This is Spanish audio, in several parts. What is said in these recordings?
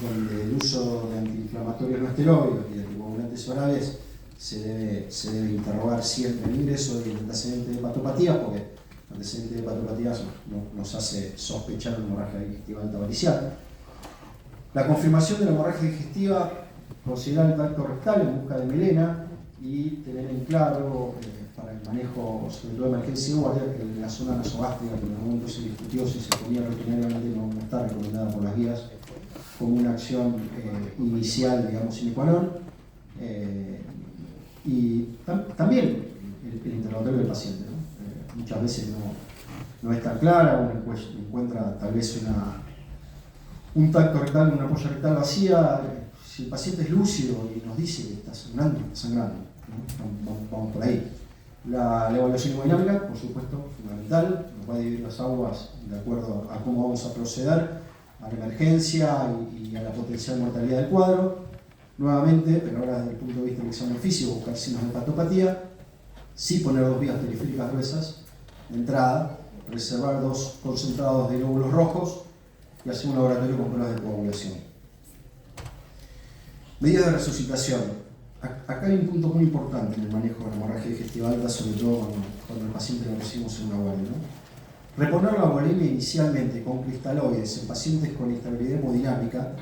donde el uso de antiinflamatorios no esteroides y de anticoagulantes orales se debe interrogar siempre el ingreso y el antecedente de hepatopatías, porque el antecedente de hepatopatías nos hace sospechar una hemorragia digestiva alta varicial. La confirmación de la hemorragia digestiva, considerar el tracto rectal en busca de melena y tener en claro para el manejo, sobre todo de emergencia y guardia, que la zona nasogástrica, que en algún momento se discutió si se ponía rutinariamente, no está recomendada por las guías como una acción inicial, digamos, sine qua non. Y también el interrogatorio del paciente, ¿no? Muchas veces no es tan clara, uno encuentra tal vez un tracto rectal, una polla rectal vacía. Si el paciente es lúcido y nos dice que está sangrando, ¿no? Vamos por ahí. La evaluación hemodinámica, por supuesto, fundamental, nos va a dividir las aguas de acuerdo a cómo vamos a proceder a la emergencia y a la potencial mortalidad del cuadro. Nuevamente, pero ahora desde el punto de vista del examen físico, buscar signos de hepatopatía, sí poner 2 vías periféricas gruesas de entrada, reservar 2 concentrados de glóbulos rojos y hacer un laboratorio con pruebas de coagulación. Medidas de resucitación. Acá hay un punto muy importante en el manejo de la hemorragia digestiva alta, sobre todo cuando el paciente lo recibimos en una guardia, ¿no? Reponer la volemia inicialmente con cristaloides en pacientes con inestabilidad hemodinámica,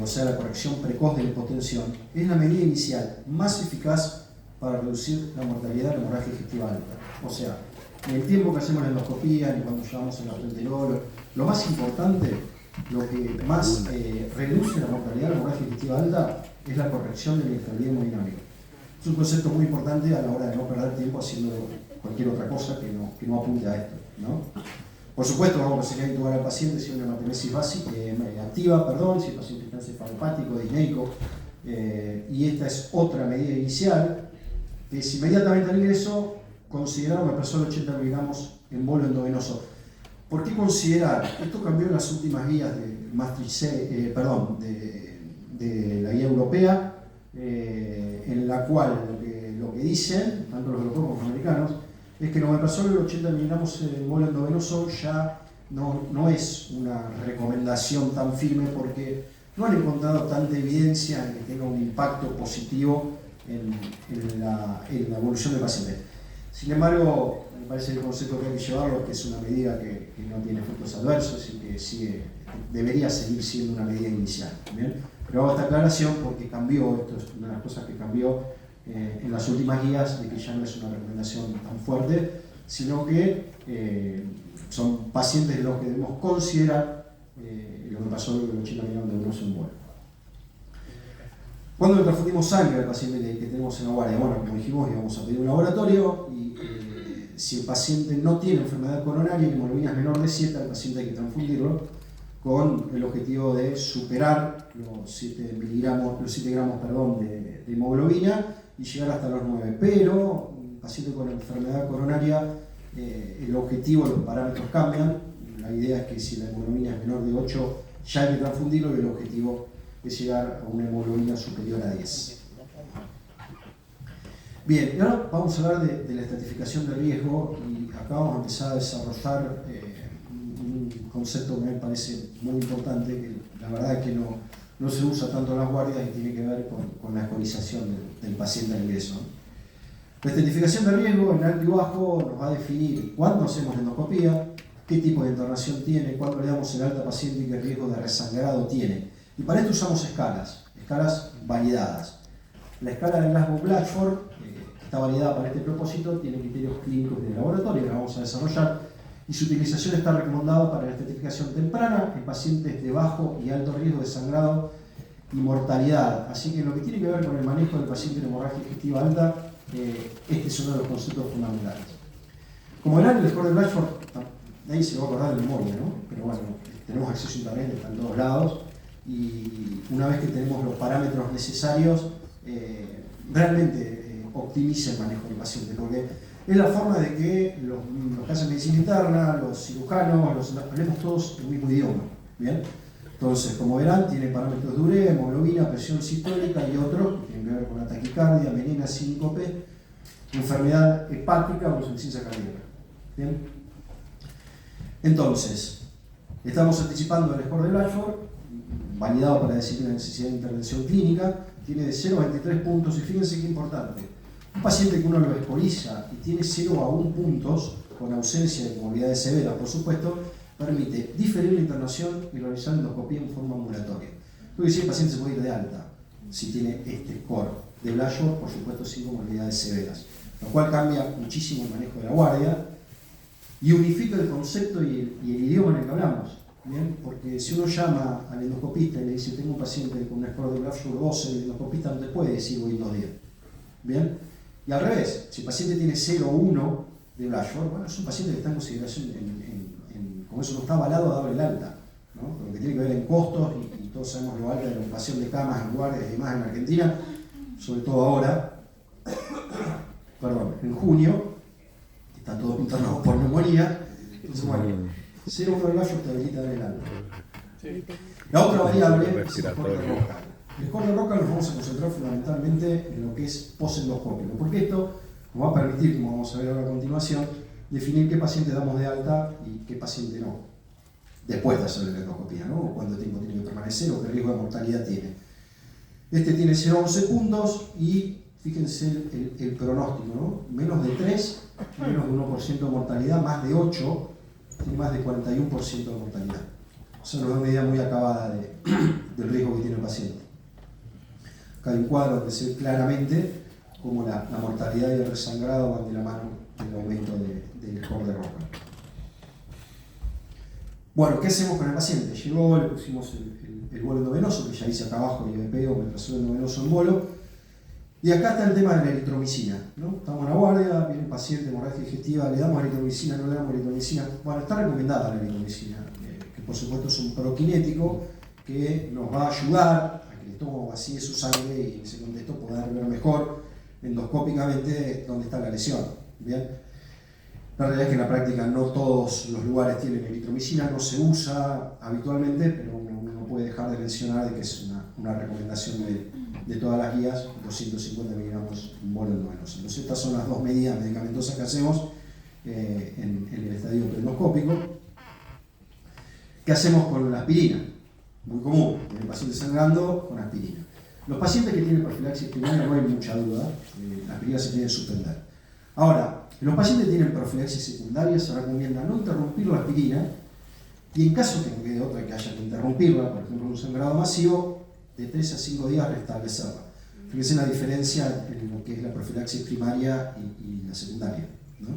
o sea, la corrección precoz de la hipotensión, es la medida inicial más eficaz para reducir la mortalidad de la hemorragia digestiva alta. O sea, en el tiempo que hacemos la endoscopía y cuando llevamos el gastroenterólogo, lo más importante, lo que más reduce la mortalidad de la hemorragia digestiva alta es la corrección de la inestabilidad hemodinámica. Es un concepto muy importante a la hora de no perder tiempo haciendo cualquier otra cosa que no apunte a esto, ¿no? Por supuesto, vamos a proceder a intubar al paciente si hay una hematemesis básica, activa, si el paciente está encefalopático, disneico, y esta es otra medida inicial, que es inmediatamente al ingreso considerar una persona 80 miligramos en bolo endovenoso. ¿Por qué considerar? Esto cambió en las últimas guías de Maastricht, de la guía europea, en la cual lo que dicen, tanto los europeos como los americanos, es que omeprazol de 80 miligramos en bolo endovenoso ya no es una recomendación tan firme porque no han encontrado tanta evidencia en que tenga un impacto positivo en la evolución del paciente. Sin embargo, me parece que el concepto que hay que llevarlo, que es una medida que no tiene efectos adversos y que debería seguir siendo una medida inicial. ¿Bien? Pero hago esta aclaración porque cambió, esto es una de las cosas que cambió en las últimas guías, de que ya no es una recomendación tan fuerte, sino que son pacientes de los que debemos considerar lo que pasó con los 80 millones de euros en vuelo. ¿Cuándo le transfundimos sangre al paciente que tenemos en la guardia? Bueno, como dijimos, íbamos a pedir un laboratorio y si el paciente no tiene enfermedad coronaria y hemoglobina es menor de 7, al paciente hay que transfundirlo con el objetivo de superar los 7 gramos de hemoglobina y llegar hasta los 9. Pero un paciente con enfermedad coronaria, el objetivo, los parámetros cambian. La idea es que si la hemoglobina es menor de 8, ya hay que transfundirlo y el objetivo es llegar a una hemoglobina superior a 10. Bien, y ahora vamos a hablar de la estratificación de riesgo y acá vamos a empezar a desarrollar un concepto que me parece muy importante, que la verdad es que no se usa tanto en las guardias y tiene que ver con la escorización del paciente al ingreso. La estratificación de riesgo en alto y bajo nos va a definir cuándo hacemos la endoscopía, qué tipo de internación tiene, cuándo le damos el alta al paciente y qué riesgo de resangrado tiene. Y para esto usamos escalas validadas. La escala de Glasgow-Blatchford, que está validada para este propósito, tiene criterios clínicos de laboratorio que vamos a desarrollar y su utilización está recomendada para la estratificación temprana en pacientes de bajo y alto riesgo de sangrado y mortalidad. Así que en lo que tiene que ver con el manejo del paciente en hemorragia digestiva alta, este es uno de los conceptos fundamentales. Como verán, el score de Blatchford, nadie se lo va a acordar de memoria, ¿no? Pero bueno, tenemos acceso a internet, está en todos lados, y una vez que tenemos los parámetros necesarios, realmente optimiza el manejo del paciente, porque es la forma de que los que hacen medicina interna, los cirujanos, hablemos todos el mismo idioma. ¿Bien? Entonces, como verán, tiene parámetros de urea, hemoglobina, presión sistólica y otros que tienen que ver con la taquicardia, melena, síncope, enfermedad hepática o insuficiencia cardíaca. ¿Bien? Entonces, estamos anticipando el score de Blatchford, validado para decir la necesidad de intervención clínica, tiene de 0 a 23 puntos, y fíjense qué importante. Un paciente que uno lo escoriza y tiene 0 a 1 puntos, con ausencia de comorbilidades severas, por supuesto, permite diferir la internación y realizar endoscopía en forma ambulatoria. Lo que sí, el paciente se puede ir de alta si tiene este score de Blayor, por supuesto sin comorbilidades severas, lo cual cambia muchísimo el manejo de la guardia y unifica el concepto y el idioma en el que hablamos. ¿Bien? Porque si uno llama al endoscopista y le dice tengo un paciente con un score de Blayor 12, el endoscopista no te puede decir voy 2 días. ¿Bien? Y al revés, si el paciente tiene 0 o 1 de Blayor, bueno, es un paciente que está en consideración, como eso no está avalado a dar el alta, ¿no? Lo que tiene que ver en costos, y todos sabemos lo alta de la ocupación de camas en guardias y demás en Argentina, sobre todo ahora, perdón, en junio, que están todos internados por neumonía. Entonces, bueno, 0,1 de Blayor te habilita a dar el alta. La otra variable es el score de Roca. El score de Roca nos vamos a concentrar fundamentalmente en lo que es posendoscópico, porque esto nos va a permitir, como vamos a ver ahora a continuación, definir qué paciente damos de alta y qué paciente no, después de hacer la endoscopía, ¿no? O cuánto tiempo tiene que permanecer o qué riesgo de mortalidad tiene. Este tiene 0 a 11 puntos y fíjense el pronóstico, ¿no? Menos de 3, menos de 1% de mortalidad, más de 8, tiene más de 41% de mortalidad. O sea, nos da una idea muy acabada del riesgo que tiene el paciente. Acá hay un cuadro donde se ve claramente cómo la mortalidad y el resangrado van de la mano del aumento del score de Roca. Bueno, ¿qué hacemos con el paciente? Llegó, le pusimos el bolo endovenoso, que ya hice acá abajo, el IBP o metrazol endovenoso en bolo. Y acá está el tema de la eritromicina, ¿no? Estamos en la guardia, viene un paciente hemorragia digestiva, le damos eritromicina, no le damos eritromicina. Bueno, está recomendada la eritromicina, que por supuesto es un prokinético que nos va a ayudar a que el estómago vacíe su sangre y en ese contexto poder ver mejor endoscópicamente dónde está la lesión. ¿Bien? La realidad es que en la práctica no todos los lugares tienen eritromicina, no se usa habitualmente, pero uno no puede dejar de mencionar de que es una recomendación de todas las guías, 250 miligramos en bolo endovenoso. Entonces estas son las dos medidas medicamentosas que hacemos en el estadio preendoscópico. ¿Qué hacemos con la aspirina? Muy común, en el paciente sangrando con aspirina. Los pacientes que tienen profilaxis primaria no hay mucha duda, la aspirina se tiene que suspender. Ahora, en los pacientes que tienen profilaxis secundaria se recomienda no interrumpir la aspirina y en caso que no quede otra que haya que interrumpirla, por ejemplo un sangrado masivo, de 3 a 5 días restablecerla. Fíjense la diferencia en lo que es la profilaxis primaria y la secundaria, ¿no?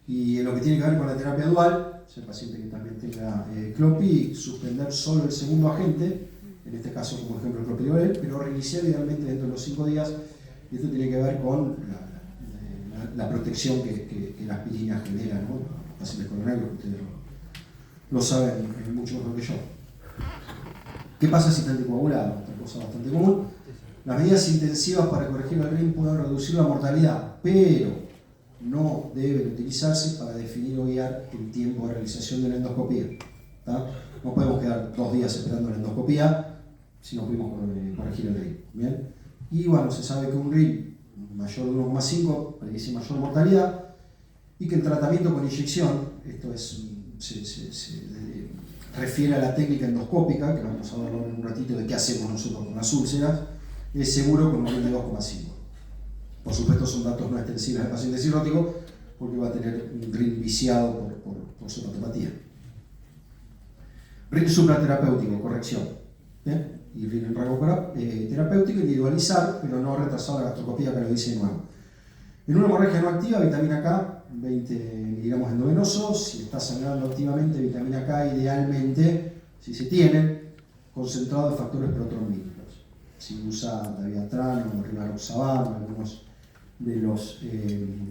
Y en lo que tiene que ver con la terapia dual, si el paciente que también tenga CLOPI, suspender solo el segundo agente, en este caso como ejemplo el clopidogrel, pero reiniciar idealmente dentro de los 5 días, y esto tiene que ver con la protección que la aspirina genera, ¿no? Los pacientes coronarios, que ustedes lo saben mucho mejor que yo. ¿Qué pasa si está anticoagulado? Otra cosa bastante común. Las medidas intensivas para corregir el RIN pueden reducir la mortalidad, pero no deben utilizarse para definir o guiar el tiempo de realización de la endoscopía. ¿Tá? No podemos quedar 2 días esperando la endoscopía si no pudimos corregir el RIN. ¿Bien? Y bueno, se sabe que un RIN mayor de 1,5 predice mayor mortalidad y que el tratamiento con inyección, esto es, se refiere a la técnica endoscópica, que vamos a hablar en un ratito de qué hacemos nosotros con las úlceras, es seguro con un RIN de 2,5. Por supuesto son datos no extensibles del paciente cirrótico porque va a tener un RIN viciado por su patopatía. RIN supraterapéutico, corrección. ¿Bien? Y RIN en rango terapéutico, individualizar, pero no retrasar la gastroscopía, que lo dice de nuevo. En una hemorragia no activa, vitamina K, 20 miligramos endovenosos. Si está sangrando activamente, vitamina K idealmente, si se tiene, concentrado de factores protrombínicos. Si usa dabigatran o rivaroxaban, algunos de los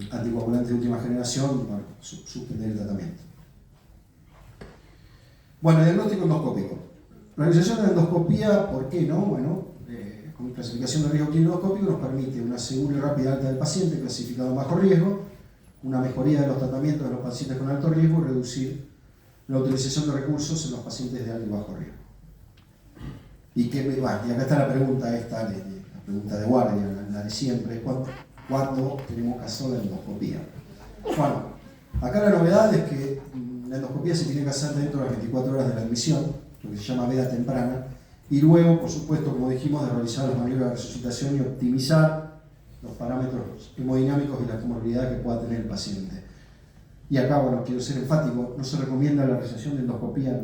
anticoagulantes de última generación, bueno, suspender el tratamiento. Bueno, diagnóstico endoscópico. Realización de la endoscopía, ¿por qué no? Bueno, con clasificación de riesgo clínico-endoscópico nos permite una segura y rápida alta del paciente clasificado en bajo riesgo, una mejoría de los tratamientos de los pacientes con alto riesgo y reducir la utilización de recursos en los pacientes de alto y bajo riesgo. Y acá está la pregunta esta, la pregunta de guardia, la de siempre, ¿cuándo tenemos que hacer la endoscopía? Bueno, acá la novedad es que la endoscopía se tiene que hacer dentro de las 24 horas de la admisión, lo que se llama veda temprana, Y luego, por supuesto, como dijimos, de realizar las maniobras de resucitación y optimizar los parámetros hemodinámicos y la comorbilidad que pueda tener el paciente. Y acá, bueno, quiero ser enfático, no se recomienda la realización de endoscopía